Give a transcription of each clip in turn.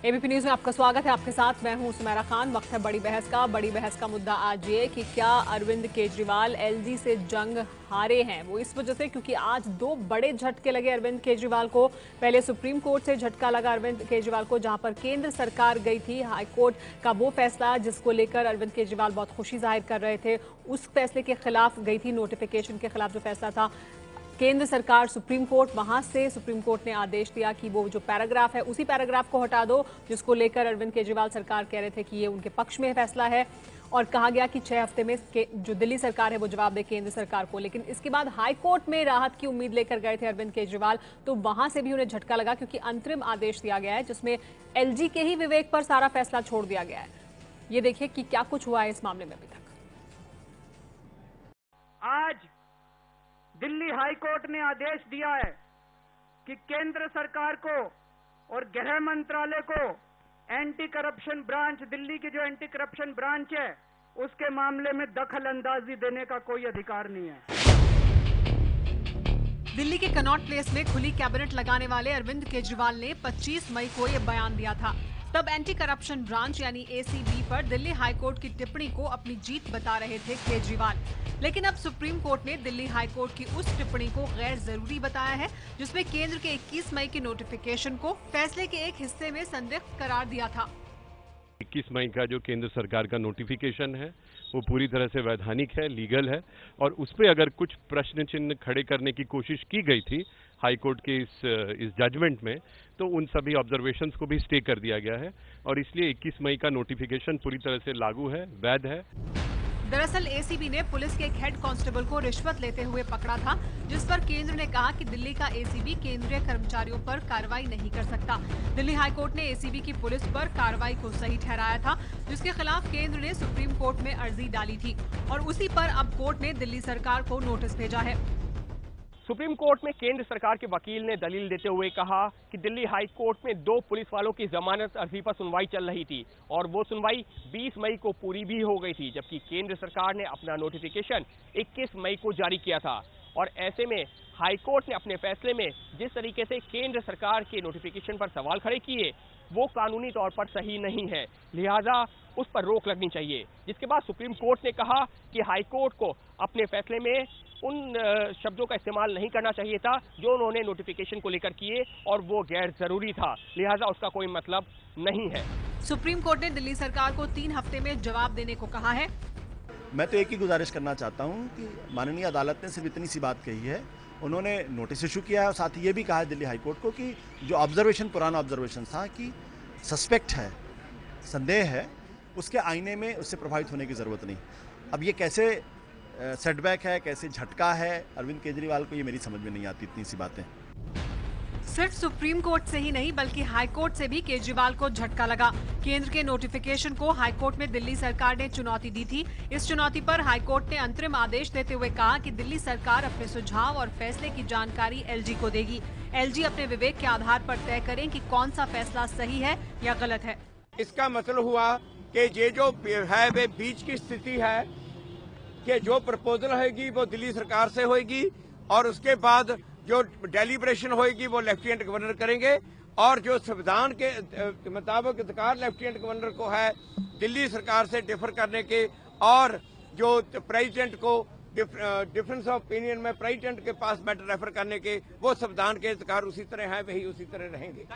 ABP news में आपका स्वागत है। आपके साथ मैं हूं सुमेरा खान। वक्त है बड़ी बहस का। बड़ी बहस का मुद्दा आज ये कि क्या अरविंद केजरीवाल एलजी से जंग हारे हैं। वो इस वजह से क्योंकि आज दो बड़े झटके लगे अरविंद केजरीवाल को। पहले सुप्रीम कोर्ट से झटका लगा अरविंद केजरीवाल को, जहां पर केंद्र सरकार गई थी। हाईकोर्ट का वो फैसला जिसको लेकर अरविंद केजरीवाल बहुत खुशी जाहिर कर रहे थे, उस फैसले के खिलाफ गई थी। नोटिफिकेशन के खिलाफ जो फैसला था, केंद्र सरकार सुप्रीम कोर्ट, वहां से सुप्रीम कोर्ट ने आदेश दिया कि वो जो पैराग्राफ है उसी पैराग्राफ को हटा दो जिसको लेकर अरविंद केजरीवाल सरकार कह रहे थे कि ये उनके पक्ष में फैसला है। और कहा गया कि 6 हफ्ते में जो दिल्ली सरकार है वो जवाब दे केंद्र सरकार को। लेकिन इसके बाद हाई कोर्ट में राहत की उम्मीद लेकर गए थे अरविंद केजरीवाल, तो वहां से भी उन्हें झटका लगा क्योंकि अंतरिम आदेश दिया गया है जिसमें एलजी के ही विवेक पर सारा फैसला छोड़ दिया गया है। ये देखिए कि क्या कुछ हुआ है इस मामले में अभी तक। आज दिल्ली हाई कोर्ट ने आदेश दिया है कि केंद्र सरकार को और गृह मंत्रालय को एंटी करप्शन ब्रांच, दिल्ली की जो एंटी करप्शन ब्रांच है, उसके मामले में दखल अंदाजी देने का कोई अधिकार नहीं है। दिल्ली के कनॉट प्लेस में खुली कैबिनेट लगाने वाले अरविंद केजरीवाल ने 25 मई को यह बयान दिया था। तब एंटी करप्शन ब्रांच यानी एसीबी पर दिल्ली हाईकोर्ट की टिप्पणी को अपनी जीत बता रहे थे केजरीवाल। लेकिन अब सुप्रीम कोर्ट ने दिल्ली हाईकोर्ट की उस टिप्पणी को गैर जरूरी बताया है जिसमें केंद्र के 21 मई के नोटिफिकेशन को फैसले के एक हिस्से में संदिग्ध करार दिया था। 21 मई का जो केंद्र सरकार का नोटिफिकेशन है वो पूरी तरह से वैधानिक है, लीगल है, और उस पर अगर कुछ प्रश्न चिन्ह खड़े करने की कोशिश की गई थी हाई कोर्ट के इस जजमेंट में, तो उन सभी ऑब्जर्वेशंस को भी स्टे कर दिया गया है और इसलिए 21 मई का नोटिफिकेशन पूरी तरह से लागू है, वैध है। दरअसल एसीबी ने पुलिस के एक हेड कांस्टेबल को रिश्वत लेते हुए पकड़ा था, जिस पर केंद्र ने कहा कि दिल्ली का एसीबी केंद्रीय कर्मचारियों पर कार्रवाई नहीं कर सकता। दिल्ली हाईकोर्ट ने एसीबी की पुलिस पर कार्रवाई को सही ठहराया था, जिसके खिलाफ केंद्र ने सुप्रीम कोर्ट में अर्जी डाली थी और उसी पर अब कोर्ट ने दिल्ली सरकार को नोटिस भेजा है। सुप्रीम कोर्ट में केंद्र सरकार के वकील ने दलील देते हुए कहा कि दिल्ली हाई कोर्ट में 2 पुलिस वालों की जमानत अर्जी पर सुनवाई चल रही थी और वो सुनवाई 20 मई को पूरी भी हो गई थी, जबकि केंद्र सरकार ने अपना नोटिफिकेशन 21 मई को जारी किया था। और ऐसे में हाई कोर्ट ने अपने फैसले में जिस तरीके से केंद्र सरकार के नोटिफिकेशन पर सवाल खड़े किए वो कानूनी तौर पर सही नहीं है, लिहाजा उस पर रोक लगनी चाहिए। जिसके बाद सुप्रीम कोर्ट ने कहा कि हाई कोर्ट को अपने फैसले में उन शब्दों का इस्तेमाल नहीं करना चाहिए था जो उन्होंने नोटिफिकेशन को लेकर किए और वो गैर जरूरी था, लिहाजा उसका कोई मतलब नहीं है। सुप्रीम कोर्ट ने दिल्ली सरकार को 3 हफ्ते में जवाब देने को कहा है। मैं तो एक ही गुजारिश करना चाहता हूं कि माननीय अदालत ने सिर्फ इतनी सी बात कही है, उन्होंने नोटिस इशू किया है और साथ ही ये भी कहा है दिल्ली हाईकोर्ट को कि जो ऑब्जर्वेशन, पुराना ऑब्जर्वेशन था कि सस्पेक्ट है, संदेह है, उसके आईने में उससे प्रभावित होने की ज़रूरत नहीं। अब ये कैसे सेटबैक है, कैसे झटका है अरविंद केजरीवाल को, ये मेरी समझ में नहीं आती इतनी सी बातें। सिर्फ सुप्रीम कोर्ट से ही नहीं बल्कि हाई कोर्ट से भी केजरीवाल को झटका लगा। केंद्र के नोटिफिकेशन को हाई कोर्ट में दिल्ली सरकार ने चुनौती दी थी। इस चुनौती पर हाई कोर्ट ने अंतरिम आदेश देते हुए कहा कि दिल्ली सरकार अपने सुझाव और फैसले की जानकारी एलजी को देगी। एलजी अपने विवेक के आधार पर तय करें कि कौन सा फैसला सही है या गलत है। इसका मतलब हुआ कि ये जो है वे बीच की स्थिति है कि जो प्रपोजल होगी वो दिल्ली सरकार से होगी और उसके बाद जो डेलिब्रेशन होगी वो लेफ्टिनेंट गवर्नर करेंगे और जो संविधान के मुताबिक अधिकार लेफ्टिनेंट गवर्नर को है दिल्ली सरकार से डिफर करने के, और जो प्रेसिडेंट को डिफरेंस ऑफ ओपिनियन में प्रेसिडेंट के पास मैटर रेफर करने के, वो संविधान के अधिकार उसी तरह हैं, वही उसी तरह रहेंगे।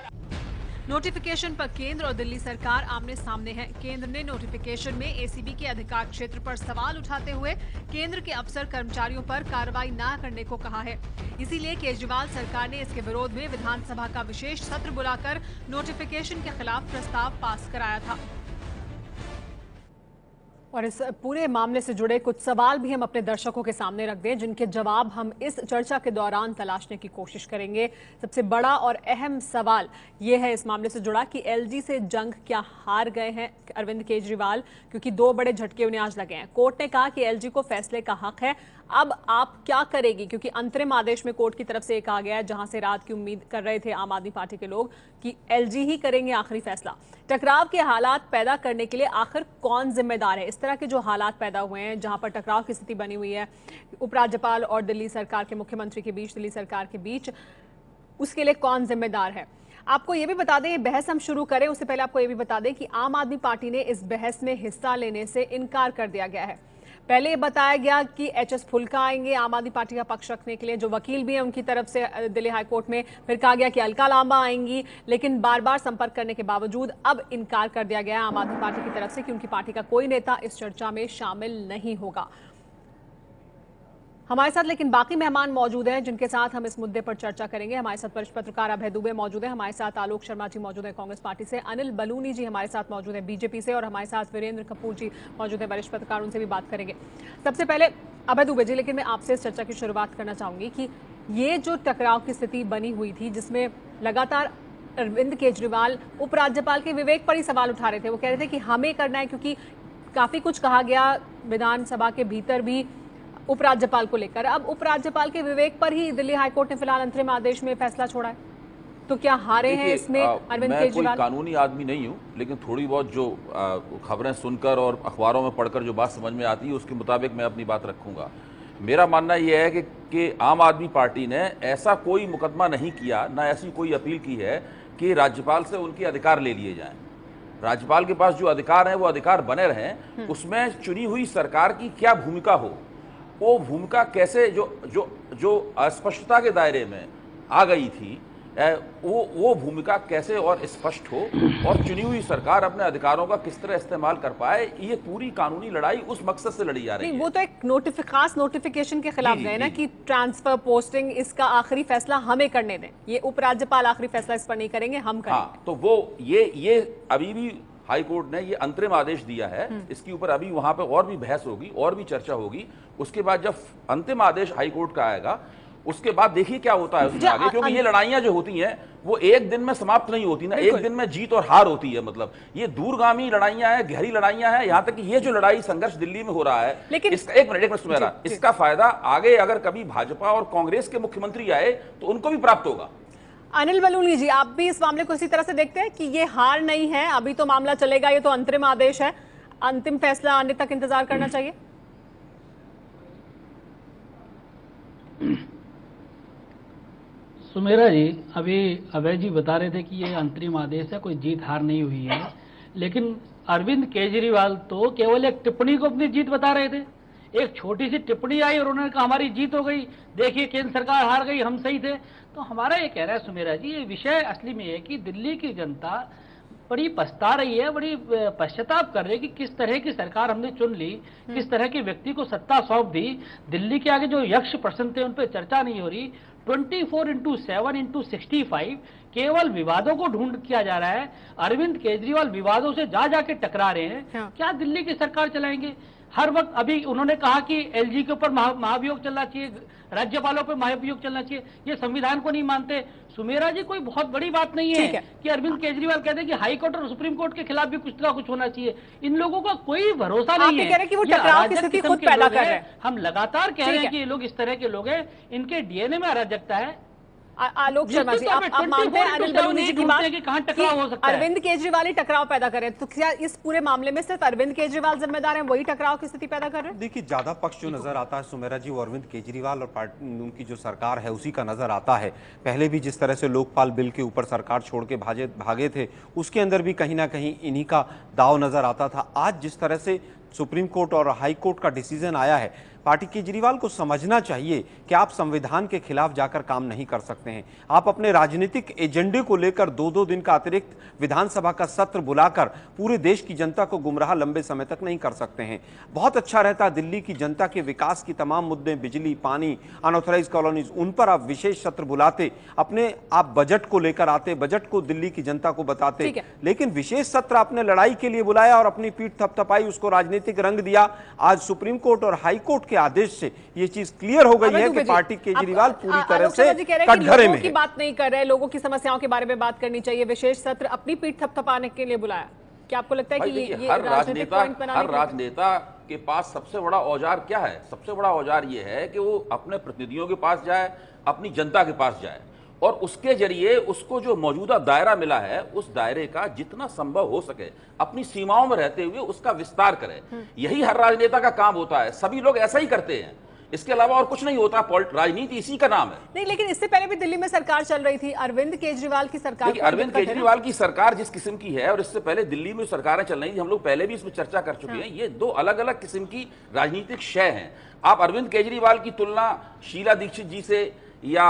नोटिफिकेशन पर केंद्र और दिल्ली सरकार आमने सामने है। केंद्र ने नोटिफिकेशन में एसीबी के अधिकार क्षेत्र पर सवाल उठाते हुए केंद्र के अफसर कर्मचारियों पर कार्रवाई न करने को कहा है। इसीलिए केजरीवाल सरकार ने इसके विरोध में विधानसभा का विशेष सत्र बुलाकर नोटिफिकेशन के खिलाफ प्रस्ताव पास कराया था। और इस पूरे मामले से जुड़े कुछ सवाल भी हम अपने दर्शकों के सामने रख दें, जिनके जवाब हम इस चर्चा के दौरान तलाशने की कोशिश करेंगे। सबसे बड़ा और अहम सवाल ये है इस मामले से जुड़ा कि एलजी से जंग क्या हार गए हैं अरविंद केजरीवाल, क्योंकि 2 बड़े झटके उन्हें आज लगे हैं। कोर्ट ने कहा कि एलजी को फैसले का हक है, अब आप क्या करेगी, क्योंकि अंतरिम आदेश में कोर्ट की तरफ से कहा गया है, जहां से रात की उम्मीद कर रहे थे आम आदमी पार्टी के लोग कि एलजी ही करेंगे आखिरी फैसला। टकराव के हालात पैदा करने के लिए आखिर कौन जिम्मेदार है? इस तरह के जो हालात पैदा हुए हैं जहां पर टकराव की स्थिति बनी हुई है उपराज्यपाल और दिल्ली सरकार के मुख्यमंत्री के बीच, दिल्ली सरकार के बीच, उसके लिए कौन जिम्मेदार है? आपको ये भी बता दें, ये बहस हम शुरू करें उससे पहले आपको ये भी बता दें कि आम आदमी पार्टी ने इस बहस में हिस्सा लेने से इनकार कर दिया गया है। पहले ये बताया गया कि एचएस फुल्का आएंगे आम आदमी पार्टी का पक्ष रखने के लिए, जो वकील भी हैं उनकी तरफ से दिल्ली हाईकोर्ट में। फिर कहा गया कि अलका लांबा आएंगी, लेकिन बार बार संपर्क करने के बावजूद अब इनकार कर दिया गया आम आदमी पार्टी की तरफ से कि उनकी पार्टी का कोई नेता इस चर्चा में शामिल नहीं होगा। हमारे साथ लेकिन बाकी मेहमान मौजूद हैं जिनके साथ हम इस मुद्दे पर चर्चा करेंगे। हमारे साथ वरिष्ठ पत्रकार अभय दुबे मौजूद हैं, हमारे साथ आलोक शर्मा जी मौजूद हैं कांग्रेस पार्टी से, अनिल बलूनी जी हमारे साथ मौजूद हैं बीजेपी से, और हमारे साथ वीरेंद्र कपूर जी मौजूद हैं वरिष्ठ पत्रकार, उनसे भी बात करेंगे। सबसे पहले अभय दुबे जी, लेकिन मैं आपसे इस चर्चा की शुरुआत करना चाहूंगी कि ये जो टकराव की स्थिति बनी हुई थी जिसमें लगातार अरविंद केजरीवाल उपराज्यपाल के विवेक पर ही सवाल उठा रहे थे, वो कह रहे थे कि हमें करना है क्योंकि काफी कुछ कहा गया विधानसभा के भीतर भी उपराज्यपाल को लेकर। अब उपराज्यपाल के विवेक पर ही दिल्ली हाईकोर्ट ने फिलहाल अंतरिम आदेश में फैसला छोड़ा है, तो क्या हारे हैं इसमें अरविंद केजरीवाल? मैं कोई कानूनी आदमी नहीं हूं, लेकिन थोड़ी बहुत जो खबरें सुनकर और अखबारों में पढ़कर जो बात समझ में आती है उसके मुताबिक मैं अपनी बात रखूंगा। मेरा मानना यह है कि आम आदमी पार्टी ने ऐसा कोई मुकदमा नहीं किया, ना ऐसी कोई अपील की है कि राज्यपाल से उनके अधिकार ले लिए जाएं। राज्यपाल के पास जो अधिकार हैं वो अधिकार बने रहें, उसमें चुनी हुई सरकार की क्या भूमिका हो, वो भूमिका कैसे जो अस्पष्टता के दायरे में आ गई थी, वो भूमिका कैसे और स्पष्ट हो, और चुनी हुई सरकार अपने अधिकारों का किस तरह इस्तेमाल कर पाए, ये पूरी कानूनी लड़ाई उस मकसद से लड़ी जा रही है। वो तो एक खास नोटिफिकेशन के खिलाफ गए ना कि ट्रांसफर पोस्टिंग इसका आखिरी फैसला हमें करने दें, ये उपराज्यपाल आखिरी फैसला इस पर नहीं करेंगे, हम करेंगे। हाँ, तो वो ये अभी भी हाई कोर्ट ने ये अंतरिम आदेश दिया है, इसके ऊपर अभी वहां पे और भी बहस होगी और भी चर्चा होगी। उसके बाद जब अंतिम आदेश हाई कोर्ट का आएगा उसके बाद देखिए क्या होता है उसमें आगे, क्योंकि ये लड़ाइयां जो होती हैं वो एक दिन में समाप्त नहीं होती ना, एक दिन में जीत और हार होती है। मतलब ये दूरगामी लड़ाइयां हैं, गहरी लड़ाइयां हैं। यहां तक कि ये जो लड़ाई संघर्ष दिल्ली में हो रहा है, लेकिन एक मिनट सुमेरा, इसका फायदा आगे अगर कभी भाजपा और कांग्रेस के मुख्यमंत्री आए तो उनको भी प्राप्त होगा। अनिल बलूनी जी, आप भी इस मामले को इसी तरह से देखते हैं कि ये हार नहीं है, अभी तो मामला चलेगा, ये तो अंतरिम आदेश है, अंतिम फैसला आने तक इंतजार करना चाहिए? सुमेरा जी, अभी अभय जी बता रहे थे कि ये अंतरिम आदेश है, कोई जीत हार नहीं हुई है, लेकिन अरविंद केजरीवाल तो केवल एक टिप्पणी को अपनी जीत बता रहे थे। एक छोटी सी टिप्पणी आई और उन्होंने कहा हमारी जीत हो गई, देखिए केंद्र सरकार हार गई, हम सही थे। तो हमारा ये कह रहा है सुमेरा जी, ये विषय असली में है कि दिल्ली की जनता बड़ी पछता रही है, बड़ी पश्चाताप कर रही है कि किस तरह की सरकार हमने चुन ली, किस तरह के व्यक्ति को सत्ता सौंप दी। दिल्ली के आगे जो यक्ष प्रश्न थे उन पर चर्चा नहीं हो रही। 24/7/65 केवल विवादों को ढूंढ किया जा रहा है। अरविंद केजरीवाल विवादों से जा जाके टकरा रहे हैं। क्या दिल्ली की सरकार चलाएंगे? हर वक्त अभी उन्होंने कहा कि एलजी के ऊपर महाभियोग चलना चाहिए, राज्यपालों पर महाभियोग चलना चाहिए, ये संविधान को नहीं मानते। सुमेरा जी, कोई बहुत बड़ी बात नहीं है कि अरविंद केजरीवाल कहते हैं कि हाई कोर्ट और सुप्रीम कोर्ट के खिलाफ भी कुछ ना कुछ होना चाहिए। इन लोगों का कोई भरोसा नहीं है। कह रहे कि वो टकराव की स्थिति खुद पैदा कर रहे हैं। हम लगातार कह रहे हैं कि ये लोग इस तरह के लोग हैं, इनके डीएनए में अराजकता है। आलोक शर्मा जी, आप मानते हैं अनिल बलूनी जी की बात कि कहां टकराव हो सकता है? अरविंद केजरीवाल ही टकराव पैदा कर रहे हैं, तो क्या इस पूरे मामले में सिर्फ अरविंद केजरीवाल जिम्मेदार हैं, वही टकराव की स्थिति पैदा कर रहे हैं? देखिए, ज्यादा पक्ष जो नजर आता है सुमेरा जी, वो अरविंद केजरीवाल और पार्टी उनकी जो सरकार है उसी का नजर आता है। पहले भी जिस तरह से लोकपाल बिल के ऊपर सरकार छोड़ के भागे थे, उसके अंदर भी कहीं ना कहीं इन्हीं का दाव नजर आता था। आज जिस तरह से सुप्रीम कोर्ट और हाई कोर्ट का डिसीजन आया है, पार्टी केजरीवाल को समझना चाहिए कि आप संविधान के खिलाफ जाकर काम नहीं कर सकते हैं। आप अपने राजनीतिक एजेंडे को लेकर 2-2 दिन का अतिरिक्त विधानसभा का सत्र बुलाकर पूरे देश की जनता को गुमराह लंबे समय तक नहीं कर सकते हैं। बहुत अच्छा रहता दिल्ली की जनता के विकास की तमाम मुद्दे, बिजली, पानी, अनऑथराइज कॉलोनीज, उन पर आप विशेष सत्र बुलाते, अपने आप बजट को लेकर आते, बजट को दिल्ली की जनता को बताते, लेकिन विशेष सत्र आपने लड़ाई के लिए बुलाया और अपनी पीठ थपथपाई, उसको राजनीतिक रंग दिया। आज सुप्रीम कोर्ट और हाई कोर्ट आदेश से ये चीज क्लियर हो गई है कि पार्टी केजरीवाल पूरी तरह से कटघरे में है। बात नहीं कर रहे, लोगों की समस्याओं के बारे में बात करनी चाहिए। विशेष सत्र अपनी पीठ थपथपाने के लिए बुलाया, क्या आपको लगता है कि ये हर राजनेता के पास सबसे बड़ा औजार क्या है? सबसे बड़ा औजार ये है कि वो अपने प्रतिनिधियों के पास जाए, अपनी जनता के पास जाए और उसके जरिए उसको जो मौजूदा दायरा मिला है उस दायरे का जितना संभव हो सके अपनी सीमाओं में रहते हुए उसका विस्तार करे। यही हर राजनेता का काम होता है, सभी लोग ऐसा ही करते हैं। इसके अलावा और कुछ नहीं होता। राजनीति इसी का नाम है। नहीं, लेकिन इससे पहले भी दिल्ली में सरकार चल रही थी, अरविंद केजरीवाल की सरकार। अरविंद केजरीवाल की सरकार जिस किस्म की है और इससे पहले दिल्ली में सरकारें चल रही थी, हम लोग पहले भी इसमें चर्चा कर चुके हैं, ये दो अलग अलग किस्म की राजनीतिक शय हैं। आप अरविंद केजरीवाल की तुलना शीला दीक्षित जी से या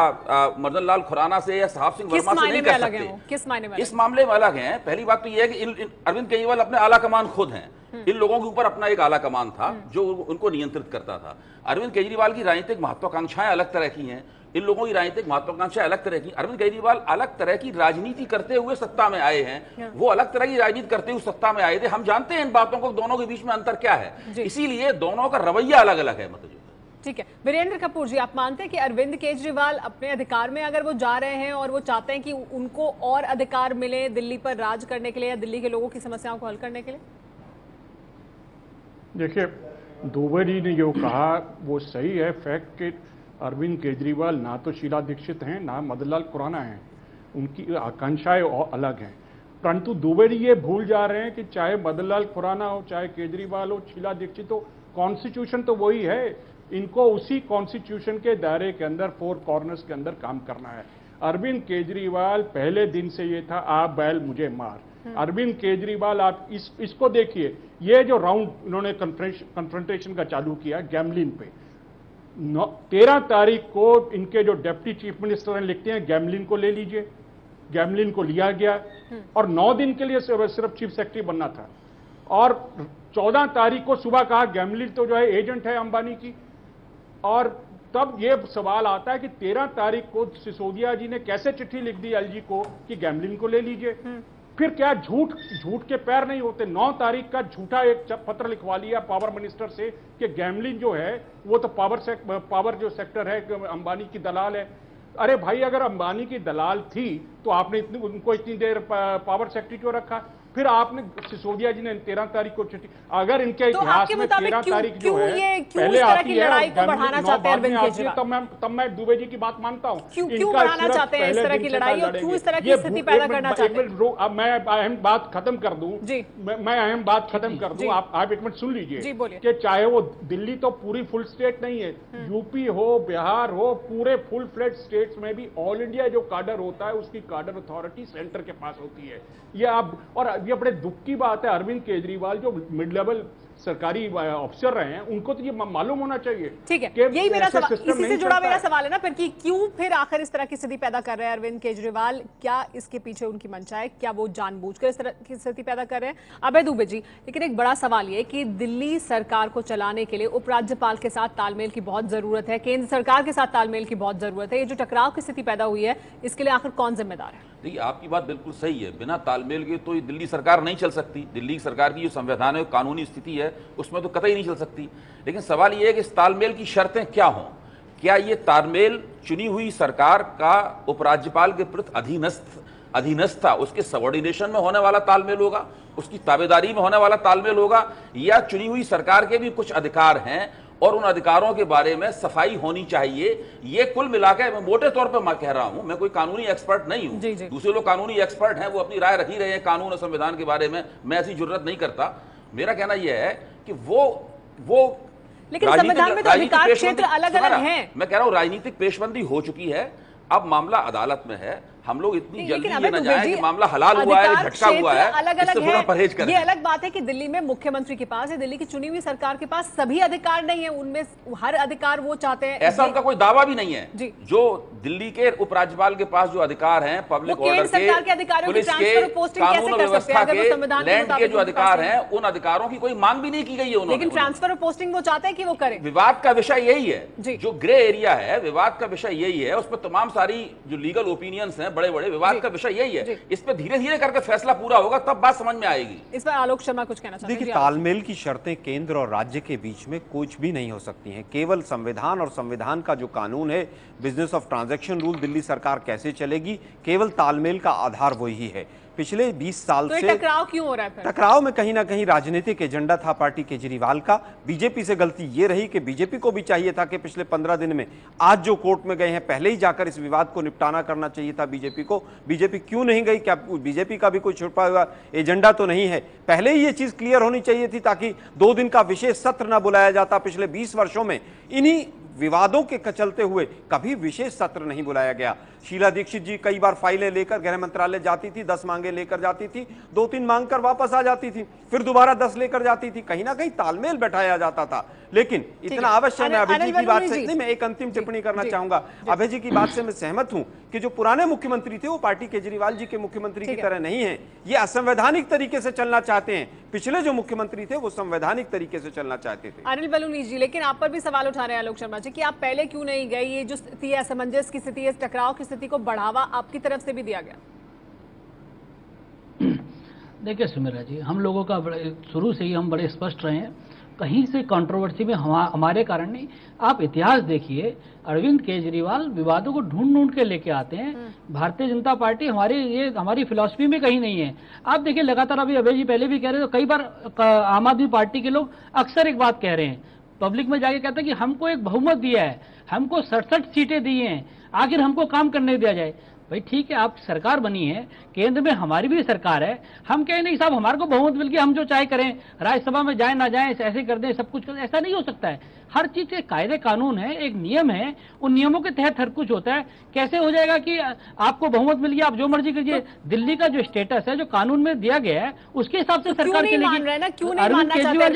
मदन लाल खुराना से या साहब सिंह वर्मा से नहीं कर सकते। किस मायने में? इस मामले में अलग हैं। पहली बात तो यह है कि अरविंद केजरीवाल अपने आला कमान खुद हैं। इन लोगों के ऊपर अपना एक आला कमान था जो उनको नियंत्रित करता था। अरविंद केजरीवाल की राजनीतिक महत्वाकांक्षाएं अलग तरह की हैं, इन लोगों की राजनीतिक महत्वाकांक्षाएं अलग तरह की। अरविंद केजरीवाल अलग तरह की राजनीति करते हुए सत्ता में आए हैं, वो अलग तरह की राजनीति करते हुए सत्ता में आए थे। हम जानते हैं इन बातों को, दोनों के बीच में अंतर क्या है, इसीलिए दोनों का रवैया अलग अलग है। मतलब ठीक है, वीरेंद्र कपूर जी, आप मानते हैं कि अरविंद केजरीवाल अपने अधिकार में अगर वो जा रहे हैं और वो चाहते हैं कि उनको और अधिकार मिले दिल्ली पर राज करने के लिए या दिल्ली के लोगों की समस्याओं को हल करने के लिए? देखिए, दुबे जी ने जो कहा वो सही है। फैक्ट कि अरविंद केजरीवाल ना तो शीला दीक्षित हैं ना मदन लाल खुराना हैं, उनकी आकांक्षाएं अलग हैं। परंतु दुबे जी ये भूल जा रहे हैं कि चाहे मदन लाल खुराना हो, चाहे केजरीवाल हो, शीला दीक्षित हो, कॉन्स्टिट्यूशन तो वही है। इनको उसी कॉन्स्टिट्यूशन के दायरे के अंदर, फोर कॉर्नर्स के अंदर काम करना है। अरविंद केजरीवाल पहले दिन से ये था, आप बैल मुझे मार। अरविंद केजरीवाल, आप इसको देखिए, ये जो राउंड इन्होंने कन्फ्रंटेशन का चालू किया गैमलिन पे, 13 तारीख को इनके जो डिप्टी चीफ मिनिस्टर हैं लिखते हैं गैमलिन को ले लीजिए। गैमलिन को लिया गया और 9 दिन के लिए सिर्फ चीफ सेक्रेटरी बनना था। और 14 तारीख को सुबह कहा गैमलिन तो जो है एजेंट है अंबानी की। और तब ये सवाल आता है कि 13 तारीख को सिसोदिया जी ने कैसे चिट्ठी लिख दी एलजी को कि गैमलिन को ले लीजिए। फिर क्या झूठ के पैर नहीं होते। 9 तारीख का झूठा एक पत्र लिखवा लिया पावर मिनिस्टर से कि गैमलिन जो है वो तो पावर जो सेक्टर है अंबानी की दलाल है। अरे भाई, अगर अंबानी की दलाल थी तो आपने उनको इतनी देर पावर सेक्रेटरी क्यों रखा? फिर आपने सिसोदिया जी ने 13 तारीख को चिट्ठी, अगर इनके तो इतिहास में 13 तारीख जो है पहले आती है, लड़ाई को बढ़ाना चाहते हैं अरविंद केजरीवाल, तब मैं दुबे जी की बात मानता हूँ। क्यों बढ़ाना चाहते हैं इस तरह की लड़ाई और क्यों इस तरह की स्थिति पैदा करना चाहते हैं? अब मैं अहम बात खत्म कर दूं जी, मैं अहम बात खत्म कर दूं। आप एक मिनट सुन लीजिए कि चाहे वो दिल्ली तो पूरी फुल स्टेट नहीं है, यूपी हो, बिहार हो, पूरे फुल फ्लेड स्टेट्स में भी ऑल इंडिया जो काडर होता है उसकी काडर अथॉरिटी सेंटर के पास होती है। ये आप, और ये बड़े दुख की बात है, अरविंद केजरीवाल जो मिड लेवल सरकारी ऑफिसर रहे हैं उनको तो ये मालूम होना चाहिए। ठीक है, यही मेरा सवाल, इसी से जुड़ा मेरा सवाल है ना फिर कि क्यों फिर आखिर इस तरह की स्थिति पैदा कर रहे हैं अरविंद केजरीवाल? क्या इसके पीछे उनकी मंशा है? क्या वो जानबूझकर इस तरह की स्थिति पैदा कर रहे हैं? अभय दुबे जी, लेकिन एक बड़ा सवाल ये कि दिल्ली सरकार को चलाने के लिए उपराज्यपाल के साथ तालमेल की बहुत जरूरत है, केंद्र सरकार के साथ तालमेल की बहुत जरूरत है। ये जो टकराव की स्थिति पैदा हुई है इसके लिए आखिर कौन जिम्मेदार है? देखिए, आपकी बात बिल्कुल सही है। बिना तालमेल के तो दिल्ली सरकार नहीं चल सकती। दिल्ली सरकार की जो संवैधानिक कानूनी स्थिति है उसमें तो कतई नहीं चल सकती। लेकिन सवाल यह है कि इस तालमेल की शर्तें क्या हों? क्या ये तालमेल चुनी हुई सरकार का उपराज्यपाल के प्रति अधीनस्थ था, उसके सबऑर्डिनेशन में होने वाला तालमेल होगा, उसकी ताबेदारी में होने वाला तालमेल होगा, या चुनी हुई सरकार के भी कुछ अधिकार हैं और उन अधिकारों के बारे में सफाई होनी चाहिए? ये कुल मिलाकर मैं मोटे तौर पर मैं कह रहा हूं, मैं कोई कानूनी एक्सपर्ट नहीं हूं। दूसरे लोग कानूनी एक्सपर्ट हैं, वो अपनी राय रख ही रहे हैं कानून और संविधान के बारे में, मैं ऐसी जुर्रत नहीं करता। मेरा कहना यह है कि वो लेकिन संविधान में तो अधिकार क्षेत्र अलग अलग हैं। मैं कह रहा हूं राजनीतिक पेशबंदी हो चुकी है, अब मामला अदालत में है। हम लोग इतनी जल्दी ये न जाएं कि मामला हलाल हुआ है, झटका हुआ है, इससे थोड़ा परहेज करें। ये अलग बात है कि दिल्ली में मुख्यमंत्री के पास है, दिल्ली की चुनी हुई सरकार के पास सभी अधिकार नहीं है, उनमें हर अधिकार वो चाहते हैं। ऐसा उनका कोई दावा भी नहीं है। जो दिल्ली के उपराज्यपाल के पास जो अधिकार हैं, पब्लिक ऑर्डर के, पुलिस के, कानून व्यवस्था के, लैंड के जो अधिकार हैं, उन अधिकारों की कोई मांग भी नहीं की गई है उन्होंने। लेकिन ट्रांसफर और पोस्टिंग वो चाहते हैं कि वो करें। विवाद का विषय यही है, जो ग्रे एरिया है, विवाद का विषय यही है। उस पर तमाम सारी जो लीगल ओपिनियंस हैं, बड़े बड़े विवाद का विषय यही है। इस पे धीरे धीरे करके फैसला पूरा होगा, तब बात समझ में आएगी। इस पर आलोक शर्मा कुछ कहना चाहते हैं? देखिए, तालमेल की शर्तें केंद्र और राज्य के बीच में कुछ भी नहीं हो सकती हैं। केवल संविधान और संविधान का जो कानून है, business of transaction rule, Delhi सरकार कैसे चलेगी, केवल तालमेल का आधार वही है। पिछले 20 साल तो से टकराव क्यों हो रहा है फिर? टकराव में कहीं ना कहीं राजनीतिक एजेंडा था पार्टी केजरीवाल का। बीजेपी से गलती ये रही कि बीजेपी को भी चाहिए था कि पिछले 15 दिन में आज जो कोर्ट में गए हैं पहले ही जाकर इस विवाद को निपटाना करना चाहिए था बीजेपी को। बीजेपी क्यों नहीं गई? क्या बीजेपी का भी कोई छुपा हुआ एजेंडा तो नहीं है? पहले ही ये चीज क्लियर होनी चाहिए थी ताकि 2 दिन का विशेष सत्र न बुलाया जाता। पिछले 20 वर्षों में इन्हीं विवादों के चलते हुए कभी विशेष सत्र नहीं बुलाया गया। शीला दीक्षित जी कई बार फाइलें लेकर गृह मंत्रालय जाती थी, 10 मांगे लेकर जाती थी, 2-3 मांग कर वापस आ जाती थी, फिर दोबारा 10 लेकर जाती थी। कहीं ना कहीं तालमेल बैठाया जाता था। लेकिन इतना अवश्य मैं अभय जी की बात से नहीं, मैं एक अंतिम टिप्पणी करना चाहूंगा। अभय जी की बात से मैं सहमत हूं कि जो पुराने मुख्यमंत्री थे वो पार्टी केजरीवाल जी के मुख्यमंत्री की तरह नहीं है। ये असंवैधानिक तरीके से चलना चाहते हैं। पिछले जो मुख्यमंत्री थे वो संवैधानिक तरीके से चलना चाहते थे। अनिल बलूनी जी, लेकिन आप पर भी सवाल उठा रहे हैं आलोक शर्मा जी कि आप पहले क्यों नहीं गए? ये जो स्थिति है, असमंजस की स्थिति है, इस टकराव की स्थिति को बढ़ावा आपकी तरफ से भी दिया गया। देखिए सुमेरा जी, हम लोगों का शुरू से ही हम बड़े स्पष्ट रहे हैं, कहीं से कंट्रोवर्सी में हमारे कारण नहीं। आप इतिहास देखिए, अरविंद केजरीवाल विवादों को ढूंढ के लेके आते हैं। भारतीय जनता पार्टी हमारी फिलॉसफी में कहीं नहीं है। आप देखिए लगातार, अभी अभय जी पहले भी कह रहे थे, कई बार आम आदमी पार्टी के लोग अक्सर एक बात कह रहे हैं, पब्लिक में जाके कहते हैं कि हमको एक बहुमत दिया है, हमको 67 सीटें दी हैं, आखिर हमको काम करने दिया जाए। भाई ठीक है, आप सरकार बनी है, केंद्र में हमारी भी सरकार है, हम कहें नहीं साहब हमारे को बहुमत मिल गया, हम जो चाहे करें, राज्यसभा में जाए ना जाए, ऐसे कर दें, सब कुछ कर दें, ऐसा नहीं हो सकता है। हर चीज के कायदे कानून है, एक नियम है, उन नियमों के तहत हर कुछ होता है। कैसे हो जाएगा कि आपको बहुमत मिल गया, आप जो मर्जी कीजिए? दिल्ली का जो स्टेटस है, जो कानून में दिया गया है, उसके हिसाब से सरकार चलेगी। अरविंद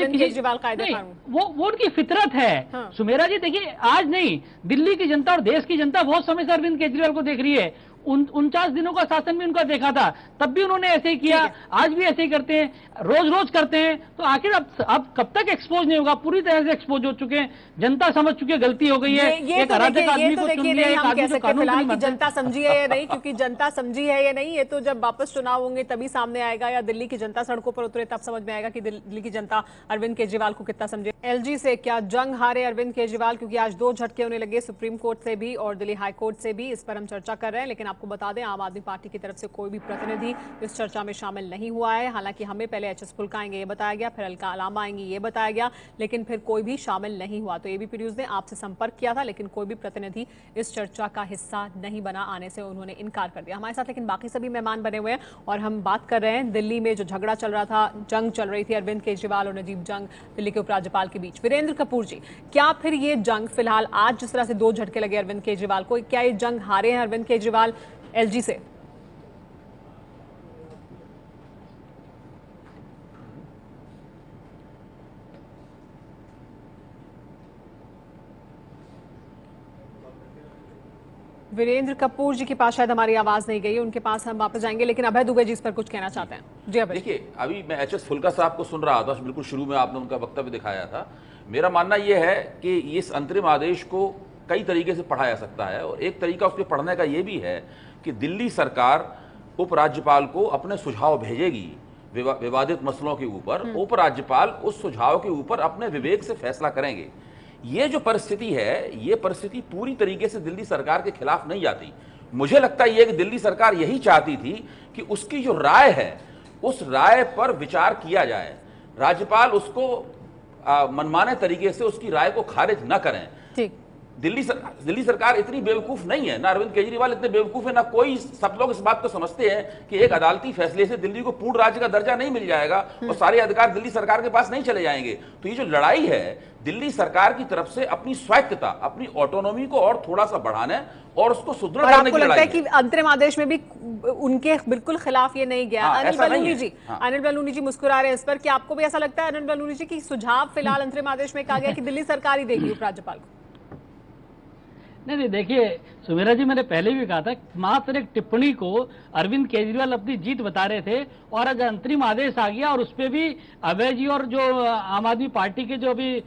केजरीवाल कायदे कानून, वो उनकी फितरत है। सुमेरा जी देखिए, आज नहीं, दिल्ली की जनता और देश की जनता बहुत समय से अरविंद केजरीवाल को देख रही है। 49 दिनों का शासन भी उनका देखा था, तब भी उन्होंने ऐसे ही किया, आज भी ऐसे ही करते हैं, रोज करते हैं। तो आखिर अब कब तक एक्सपोज नहीं होगा? पूरी तरह से एक्सपोज हो चुके हैं, जनता समझ चुकी है गलती हो गई है। एक अराजक आदमी को चुन लिया, एक आदमी जो कानून नहीं मानता। जनता समझी है या नहीं, क्योंकि जनता समझी है या नहीं, ये तो जब वापस चुनाव होंगे तभी सामने आएगा, या दिल्ली की जनता सड़कों पर उतरे तब समझ में आएगा कि दिल्ली की जनता अरविंद केजरीवाल को कितना समझे। एलजी से क्या जंग हारे अरविंद केजरीवाल? क्योंकि आज 2 झटके होने लगे, सुप्रीम कोर्ट से भी और दिल्ली हाई कोर्ट से भी। इस पर हम चर्चा कर रहे हैं, लेकिन आपको बता दें आम आदमी पार्टी की तरफ से कोई भी प्रतिनिधि इस चर्चा में शामिल नहीं हुआ है। हालांकि हमें पहले एचएस फुल्का आएंगे ये बताया गया, फिर अलका अलामा आएंगी ये बताया गया, लेकिन फिर कोई भी शामिल नहीं हुआ। तो एबीपी न्यूज ने आपसे संपर्क किया था, लेकिन कोई भी प्रतिनिधि इस चर्चा का हिस्सा नहीं बना, आने से उन्होंने इनकार कर दिया। हमारे साथ लेकिन बाकी सभी मेहमान बने हुए हैं और हम बात कर रहे हैं दिल्ली में जो झगड़ा चल रहा था, जंग चल रही थी अरविंद केजरीवाल और नजीब जंग, दिल्ली के उपराज्यपाल के बीच। वीरेंद्र कपूर जी, क्या फिर ये जंग फिलहाल आज जिस तरह से 2 झटके लगे अरविंद केजरीवाल को, क्या ये जंग हारे हैं अरविंद केजरीवाल एलजी से? वीरेंद्र कपूर जी के पास शायद हमारी आवाज नहीं गई, उनके पास हम वापस जाएंगे, लेकिन अभय दुबे जी इस पर कुछ कहना चाहते हैं। जी अभय। देखिए, अभी मैं एचएस फुल्का साहब को सुन रहा था, बिल्कुल शुरू में आपने उनका वक्तव्य दिखाया था। मेरा मानना यह है कि इस अंतरिम आदेश को कई तरीके से पढ़ा जा सकता है, और एक तरीका उसके पढ़ने का यह भी है कि दिल्ली सरकार उपराज्यपाल को अपने सुझाव भेजेगी विवादित मसलों के ऊपर, उपराज्यपाल उस सुझाव के ऊपर अपने विवेक से फैसला करेंगे। ये जो परिस्थिति है, ये परिस्थिति पूरी तरीके से दिल्ली सरकार के खिलाफ नहीं जाती। मुझे लगता है कि दिल्ली सरकार यही चाहती थी कि उसकी जो राय है उस राय पर विचार किया जाए, राज्यपाल उसको मनमाने तरीके से उसकी राय को खारिज न करें। ठीक। दिल्ली सरकार इतनी बेवकूफ नहीं है, ना अरविंद केजरीवाल इतने बेवकूफ है, ना कोई। सब लोग इस बात को समझते हैं कि एक अदालती फैसले से दिल्ली को पूर्ण राज्य का दर्जा नहीं मिल जाएगा और सारे अधिकार दिल्ली सरकार के पास नहीं चले जाएंगे। तो ये जो लड़ाई है दिल्ली सरकार की तरफ से अपनी स्वायत्तता, अपनी ऑटोनॉमी को और थोड़ा सा बढ़ाने और उसको सुदृढ़ करने की लड़ाई है। लगता है कि अंतरिम आदेश में भी उनके बिल्कुल खिलाफ ये नहीं गया। अनिल बलूनी जी, अनिल बलूनी जी मुस्कुरा रहे हैं इस पर, कि आपको भी ऐसा लगता है अनिल बलूनी जी की सुझाव फिलहाल अंतरिम आदेश में कहा गया कि दिल्ली सरकार ही देगी उपराज्यपाल को? नहीं, देखिए सुमेरा जी, मैंने पहले भी कहा था, मात्र एक टिप्पणी को अरविंद केजरीवाल अपनी जीत बता रहे थे, और अगर अंतरिम आदेश आ गया और उस पर भी अभय जी और जो आम आदमी पार्टी के जो अभी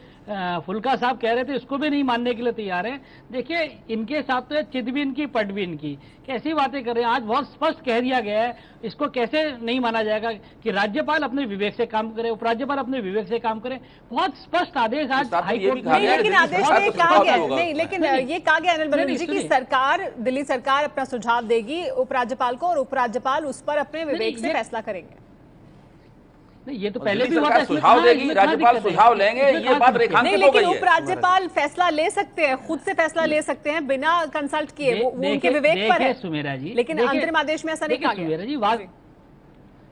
फुल्का साहब कह रहे थे, इसको भी नहीं मानने के लिए तैयार है। देखिए, इनके साथ तो चित भी इनकी पट भी इनकी, कैसी बातें कर रहे हैं। आज बहुत स्पष्ट कह दिया गया है, इसको कैसे नहीं माना जाएगा कि राज्यपाल अपने विवेक से काम करे, उपराज्यपाल अपने विवेक से काम करे। बहुत स्पष्ट आदेश आज हाईकोर्ट में, लेकिन आदेश में कहा गया नहीं, लेकिन ये कहा गया अनिल बलूनी जी की दिल्ली सरकार अपना सुझाव देगी उपराज्यपाल को और उपराज्यपाल उस पर अपने विवेक से फैसला करेंगे। नहीं, ये तो पहले भी हुआ था, सुझाव देगी, राज्यपाल सुझाव लेंगे, ये बात रेखांकित हो गई है। लेकिन उपराज्यपाल फैसला ले सकते हैं, खुद से फैसला ले सकते हैं बिना कंसल्ट किए, वो उनके विवेक पर है सुमेरा जी। लेकिन अंतरिम आदेश में ऐसा नहीं कहा गया।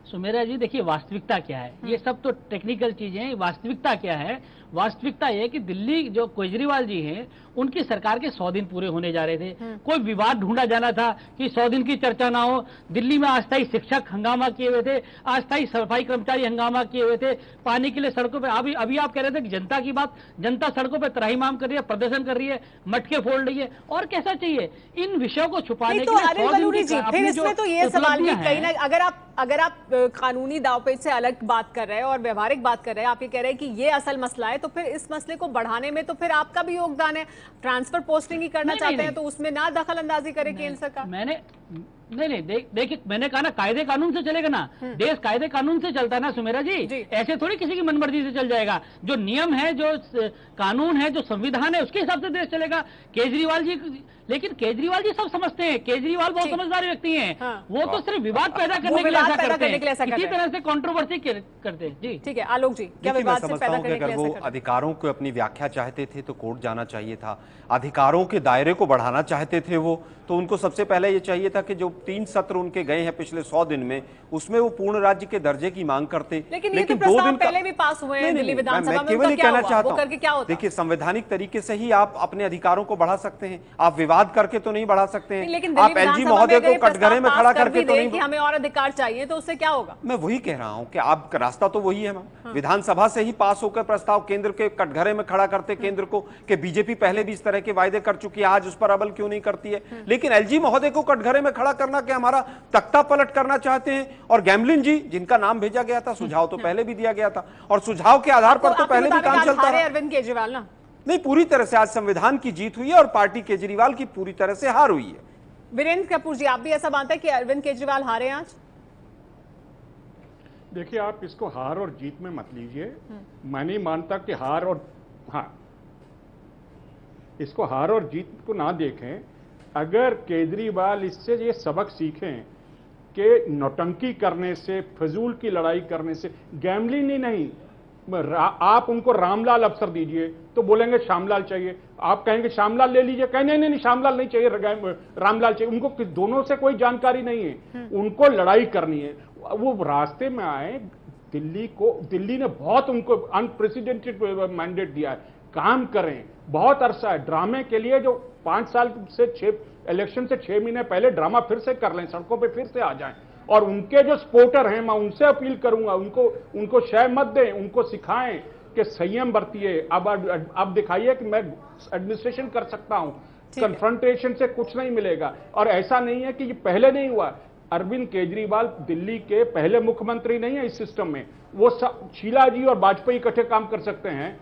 सुमेरा जी देखिए, वास्तविकता क्या है, ये सब तो टेक्निकल चीजें हैं, वास्तविकता क्या है? वास्तविकता यह है कि दिल्ली जो केजरीवाल जी हैं, उनकी सरकार के 100 दिन पूरे होने जा रहे थे। कोई विवाद ढूंढा जाना था कि 100 दिन की चर्चा ना हो। दिल्ली में अस्थायी शिक्षक हंगामा किए हुए थे, अस्थायी सफाई कर्मचारी हंगामा किए हुए थे, पानी के लिए सड़कों पे अभी आप कह रहे थे कि जनता की बात, जनता सड़कों पे त्राहिमाम कर रही है, प्रदर्शन कर रही है, मटके फोड़ रही है, और कैसा चाहिए? इन विषयों को छुपाने के लिए अनिल बलूनी जी, फिर इसमें तो ये सवाल भी कहीं ना, अगर आप कानूनी दावपेच से अलग बात कर रहे हैं और व्यवहारिक बात कर रहे हैं, आप ये कह रहे हैं कि ये असल मसला है, तो फिर इस मसले को बढ़ाने में तो फिर आपका भी योगदान है। ट्रांसफर पोस्टिंग ही करना चाहते हैं तो उसमें ना दखल अंदाजी करे केंद्र सरकार। नहीं, देखिए मैंने कहा ना, कायदे कानून से चलेगा ना, देश कायदे कानून से चलता है ना सुमेरा जी। ऐसे थोड़ी किसी की मनमर्जी से चल जाएगा। जो नियम है, जो कानून है, जो संविधान है, उसके हिसाब से देश चलेगा। केजरीवाल जी, लेकिन केजरीवाल जी सब समझते हैं, केजरीवाल बहुत समझदार व्यक्ति हैं। वो तो सिर्फ विवाद पैदा करने के लिए ऐसा करते हैं, इसी तरह से कंट्रोवर्सी करते हैं। जी ठीक है, आलोक जी, क्या विवाद से पैदा करने के लिए? अगर वो अधिकारों को अपनी व्याख्या चाहते थे तो कोर्ट जाना चाहिए था। अधिकारों के दायरे को बढ़ाना चाहते थे वो, तो उनको सबसे पहले ये चाहिए था कि जो 3 सत्र उनके गए हैं पिछले 100 दिन में, उसमें वो पूर्ण राज्य के दर्जे की मांग करते। लेकिन 2 दिन पहले भी पास हुए हैं दिल्ली विधानसभा में, केवल ये कहना चाहता हूँ, देखिए संवैधानिक तरीके से ही आप अपने अधिकारों को बढ़ा सकते हैं, आप विवाद करके तो नहीं बढ़ा सकते हैं। आप एलजी महोदय को कटघरे में खड़ा करके तो नहीं, हमें और अधिकार चाहिए, तो उससे क्या होगा? मैं वही कह रहा हूं कि आप रास्ता तो वही है। विधानसभा से ही पास होकर प्रस्ताव केंद्र के कटघरे में खड़ा करते केंद्र को, कि बीजेपी पहले भी इस तरह के वायदे कर चुकी है, आज उस पर अमल क्यों नहीं करती है। लेकिन एलजी महोदय को कटघरे में खड़ा करना कि हमारा तख्ता पलट करना चाहते हैं। और गैमलिन जी, जिनका नाम भेजा गया था, सुझाव तो पहले भी दिया गया था, और सुझाव के आधार पर तो पहले भी काम चलता है। अरविंद केजरीवाल ना, नहीं, पूरी तरह से आज संविधान की जीत हुई है और पार्टी केजरीवाल की पूरी तरह से हार हुई है। वीरेंद्र कपूर जी, आप भी ऐसा मानते हैं कि अरविंद केजरीवाल हारे आज? देखिए, आप इसको हार और जीत में मत लीजिए। मैं नहीं मानता कि हार और, हाँ, इसको हार और जीत को ना देखें। अगर केजरीवाल इससे ये सबक सीखें कि नौटंकी करने से, फजूल की लड़ाई करने से, गैमलिंग ही नहीं, आप उनको रामलाल अफसर दीजिए तो बोलेंगे श्यामलाल चाहिए, आप कहेंगे श्यामलाल ले लीजिए, कहेंगे नहीं श्यामलाल नहीं चाहिए, रामलाल चाहिए। उनको दोनों से कोई जानकारी नहीं है, उनको लड़ाई करनी है। वो रास्ते में आए, दिल्ली ने बहुत उनको अनप्रेसिडेंटेड मैंडेट दिया है, काम करें। बहुत अरसा है ड्रामे के लिए, जो 5 साल से इलेक्शन से 6 महीने पहले ड्रामा फिर से कर लें, सड़कों पे फिर से आ जाएं। और उनके जो सपोर्टर हैं, मैं उनसे अपील करूंगा, उनको शय मत दें, उनको सिखाएं कि संयम बरतिए। अब दिखाइए कि मैं एडमिनिस्ट्रेशन कर सकता हूं, कन्फ्रंटेशन से कुछ नहीं मिलेगा। और ऐसा नहीं है कि ये पहले नहीं हुआ। अरविंद केजरीवाल दिल्ली के पहले मुख्यमंत्री नहीं है इस सिस्टम में। वो शीला जी और वाजपेयी इकट्ठे काम कर सकते हैं,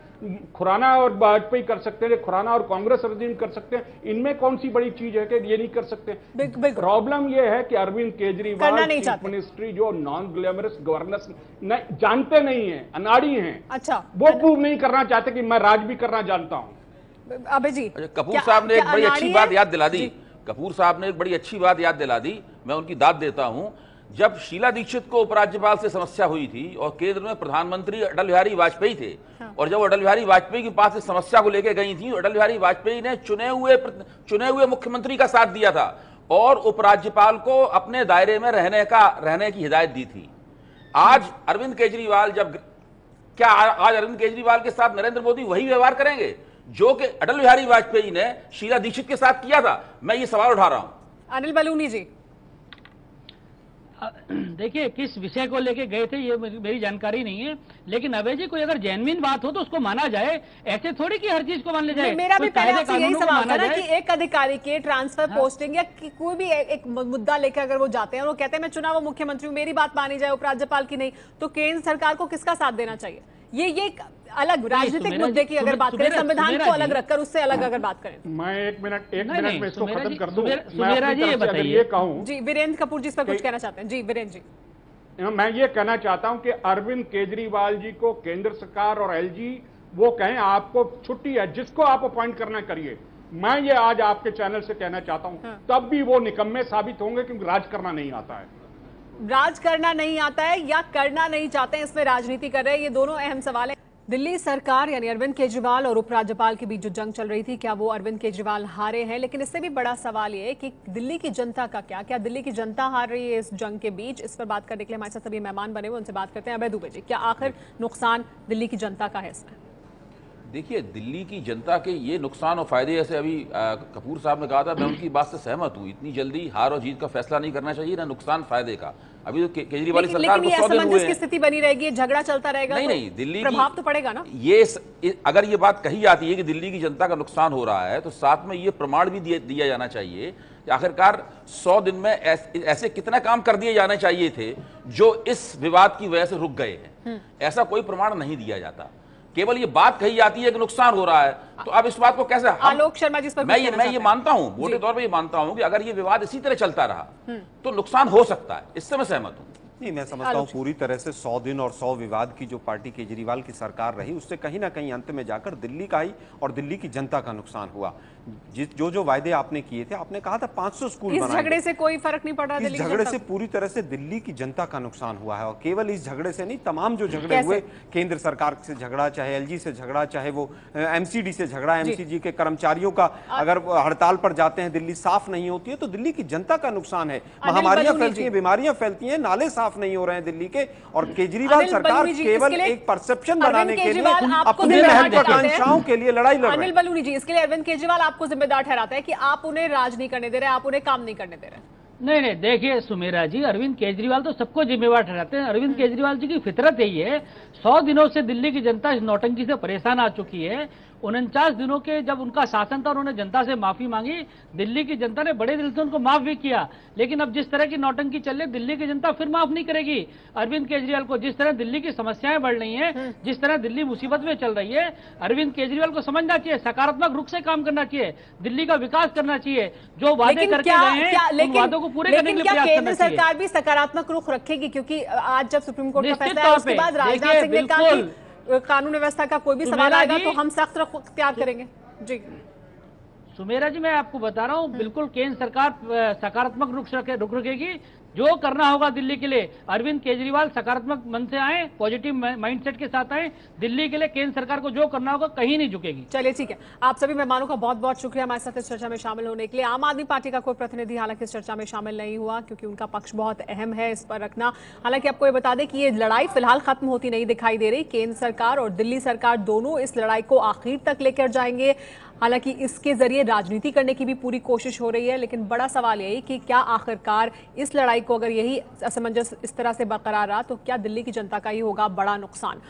खुराना और वाजपेयी कर सकते हैं, खुराना और कांग्रेस रजीम कर सकते हैं। इनमें कौन सी बड़ी चीज है कि ये नहीं कर सकते? प्रॉब्लम ये है कि अरविंद केजरीवाल चीफ मिनिस्ट्री जो नॉन ग्लैमरस गवर्नेंस जानते नहीं है, अनाड़ी हैं। अच्छा, वो प्रूव नहीं करना चाहते कि मैं राज भी करना जानता हूं। अबे जी, कपूर साहब ने एक बड़ी अच्छी बात याद दिला दी। कपूर साहब ने एक बड़ी अच्छी बात याद दिला दी, मैं उनकी दाद देता हूं। जब शीला दीक्षित को उपराज्यपाल से समस्या हुई थी और केंद्र में प्रधानमंत्री अटल बिहारी वाजपेयी थे, और जब अटल बिहारी वाजपेयी के पास इस समस्या को लेकर गई थी, अटल बिहारी वाजपेयी ने चुने हुए मुख्यमंत्री का साथ दिया था और उपराज्यपाल को अपने दायरे में रहने की हिदायत दी थी। आज अरविंद केजरीवाल आज अरविंद केजरीवाल के साथ नरेंद्र मोदी वही व्यवहार करेंगे जो कि अटल बिहारी वाजपेयी ने शीला दीक्षित के साथ किया था? मैं ये सवाल उठा रहा हूं। अनिल बलूनी जी, देखिए किस विषय को लेके गए थे ये मेरी जानकारी नहीं है, लेकिन अभय जी कोई अगर जेन्युइन बात हो तो उसको माना जाए, ऐसे थोड़ी कि हर चीज को मान ले जाए। मेरा भी पहले आपसे यही सवाल था ना कि एक अधिकारी के ट्रांसफर पोस्टिंग या कोई भी एक मुद्दा लेकर अगर वो जाते हैं और वो कहते हैं मैं चुना हुआ मुख्यमंत्री हूं, मेरी बात मानी जाए, उपराज्यपाल की नहीं, तो केंद्र सरकार को किसका साथ देना चाहिए? ये अलग राजनीतिक मुद्दे की अगर बात करें, संविधान को अलग रखकर उससे अलग अगर बात करें। मैं एक मिनट में इसको खत्म कर दूं। सुमेरा जी, ये बताइए। जी, वीरेंद्र कपूर जी इस पर कुछ कहना चाहते हैं? जी वीरेंद्र जी, मैं ये कहना चाहता हूं कि अरविंद केजरीवाल जी को केंद्र सरकार और एलजी वो कहें आपको छुट्टी है, जिसको आप अपॉइंट करना करिए। मैं ये आज आपके चैनल से कहना चाहता हूं, तब भी वो निकम्मे साबित होंगे क्योंकि राज करना नहीं आता है। राज करना नहीं आता है या करना नहीं चाहते हैं, इसमें राजनीति कर रहे हैं, ये दोनों अहम सवाल है। दिल्ली सरकार यानी अरविंद केजरीवाल और उपराज्यपाल के बीच जो जंग चल रही थी, क्या वो अरविंद केजरीवाल हारे हैं? लेकिन इससे भी बड़ा सवाल ये है कि दिल्ली की जनता का क्या दिल्ली की जनता हार रही है इस जंग के बीच? इस पर बात करने के लिए हमारे साथ सभी मेहमान बने हुए, उनसे बात करते हैं। अभय दुबे जी, क्या आखिर नुकसान दिल्ली की जनता का है इसमें? देखिए, दिल्ली की जनता के ये नुकसान और फायदे, जैसे अभी कपूर साहब ने कहा था, मैं उनकी बात से सहमत हूँ। इतनी जल्दी हार और जीत का फैसला नहीं करना चाहिए, ना नुकसान फायदे का। अभी तो केजरीवाल की सरकार को 100 दिन हुए हैं। स्थिति बनी रहेगी, झगड़ा चलता रहेगा, नहीं, दिल्ली प्रभाव तो पड़ेगा ना। अगर ये बात कही जाती है कि दिल्ली की जनता का नुकसान हो रहा है, तो साथ में ये प्रमाण भी दिया जाना चाहिए कि आखिरकार 100 दिन में ऐसे कितना काम कर दिए जाने चाहिए थे जो इस विवाद की वजह से रुक गए हैं। ऐसा कोई प्रमाण नहीं दिया जाता, केवल ये बात कही जाती है कि नुकसान हो रहा है। तो अब इस बात को कैसे आलोक शर्मा जिस पर मैं ये मानता हूं, मोटे तौर पे ये मानता हूं कि अगर ये विवाद इसी तरह चलता रहा तो नुकसान हो सकता है। इससे मैं सहमत हूं। नहीं, मैं समझता हूँ पूरी तरह से 100 दिन और 100 विवाद की जो पार्टी केजरीवाल की सरकार रही, उससे कहीं ना कहीं अंत में जाकर दिल्ली का ही और दिल्ली की जनता का नुकसान हुआ। जो वायदे आपने किए थे, आपने कहा था 500 स्कूल बनाएंगे। इस झगड़े से कोई फर्क नहीं पड़ रहा, इस झगड़े से पूरी तरह से दिल्ली की जनता का नुकसान हुआ है। और केवल इस झगड़े से नहीं, तमाम जो झगड़े हुए, केंद्र सरकार से झगड़ा, चाहे एलजी से झगड़ा, चाहे वो एमसीडी से झगड़ा, एमसीजी के कर्मचारियों का अगर हड़ताल पर जाते हैं, दिल्ली साफ नहीं होती है, तो दिल्ली की जनता का नुकसान है। महामारियां फैलती हैं, बीमारियां फैलती हैं, नाले साफ नहीं हो रहे हैं दिल्ली के। और केजरीवाल सरकार केवल एक परसेप्शन बनाने के लिए, अपनी महत्वाकांक्षाओं के लिए लड़ाई लड़ रहे हैं। अनिल बलूनी जी, इसके लिए अरविंद केजरीवाल आपको जिम्मेदार ठहराता है कि आप उन्हें राज नहीं करने दे रहे, आप उन्हें काम नहीं करने दे रहे? नहीं, देखिए सुमेरा जी, अरविंद केजरीवाल तो सबको जिम्मेवार ठहराते हैं। अरविंद केजरीवाल जी की फितरत यही है। 100 दिनों से दिल्ली की जनता इस नौटंकी से परेशान आ चुकी है। 49 दिनों के जब उनका शासन था, उन्होंने जनता से माफी मांगी, दिल्ली की जनता ने बड़े दिल से उनको माफ भी किया। लेकिन अब जिस तरह की नौटंकी चल रही है, दिल्ली की जनता फिर माफ नहीं करेगी अरविंद केजरीवाल को। जिस तरह दिल्ली की समस्याएं बढ़ रही हैं, जिस तरह दिल्ली मुसीबत में चल रही है, अरविंद केजरीवाल को समझना चाहिए, सकारात्मक रुख से काम करना चाहिए, दिल्ली का विकास करना चाहिए, जो वादे करके गए हैं उन वादों को पूरे करने के लिए प्रयास करना चाहिए। सरकार भी सकारात्मक रुख रखेगी, क्योंकि आज जब सुप्रीम कोर्ट का फैसला है, उसके बाद राजनाथ सिंह ने कहा कि कानून व्यवस्था का कोई भी सवाल आएगा तो हम सख्त रुख इख्तियार करेंगे। जी सुमेरा जी, मैं आपको बता रहा हूं, बिल्कुल केंद्र सरकार सकारात्मक रुख रखेगी। जो करना होगा दिल्ली के लिए, अरविंद केजरीवाल सकारात्मक मन से आए, पॉजिटिव माइंडसेट के साथ आए, दिल्ली के लिए केंद्र सरकार को जो करना होगा कहीं नहीं झुकेगी। चलिए ठीक है, आप सभी मेहमानों का बहुत बहुत शुक्रिया हमारे साथ इस चर्चा में शामिल होने के लिए। आम आदमी पार्टी का कोई प्रतिनिधि हालांकि इस चर्चा में शामिल नहीं हुआ, क्योंकि उनका पक्ष बहुत अहम है इस पर रखना। हालांकि आपको ये बता दें कि ये लड़ाई फिलहाल खत्म होती नहीं दिखाई दे रही। केंद्र सरकार और दिल्ली सरकार दोनों इस लड़ाई को आखिर तक लेकर जाएंगे। हालांकि इसके जरिए राजनीति करने की भी पूरी कोशिश हो रही है, लेकिन बड़ा सवाल यही कि क्या आखिरकार इस लड़ाई को, अगर यही असमंजस इस तरह से बरकरार रहा, तो क्या दिल्ली की जनता का ही होगा बड़ा नुकसान?